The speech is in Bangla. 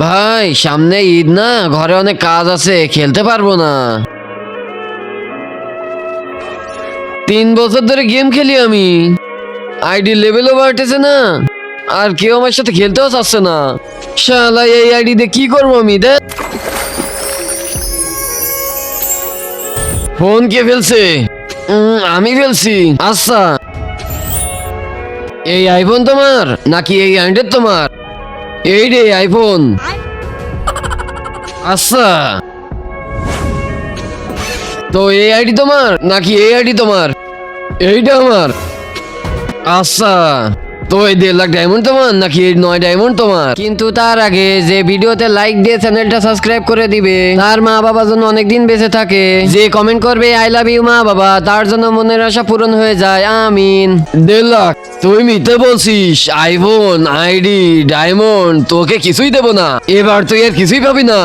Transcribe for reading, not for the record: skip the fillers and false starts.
ভাই সামনে ঈদ না, ঘরে অনেক কাজ আছে, খেলতে পারবো না। 3 বছর ধরে গেম খেলি আমি, আইডি লেভেলও বাড়তেছে না, আর কেউ আমার সাথে খেলতেও চাচ্ছে না। শালা এই আইডি দিয়ে কি করবো আমি? দেখ ফোন কে ফেলছে? আমি ফেলছি। আচ্ছা, এই আইফোন তোমার নাকি এই অ্যান্ড্রয়েড তোমার? এই রে আইফোন। আচ্ছা, তো এই আইডি তোমার নাকি এই আইডি তোমার? এইটা আমার। আচ্ছা, তো এই 1.5 লাখ ডায়মন্ড তোমার নাকি এই 9 ডায়মন্ড তোমার? কিন্তু তার আগে যে ভিডিওতে লাইক দিয়ে চ্যানেলটা সাবস্ক্রাইব করে দিবে, তার মা বাবা যেন অনেকদিন বেঁচে থাকে, যে কমেন্ট করবে আই লাভ ইউ মা বাবা, তার জন্য মনের আশা পূরণ হয়ে যায়, আমিন। 1.5 লাখ? তুই মিথ্যে বলছিস। আইফোন, আইডি, ডায়মন্ড তোকে কিছুই দেবো না, এবার তুই আর কিছুই পাবি না।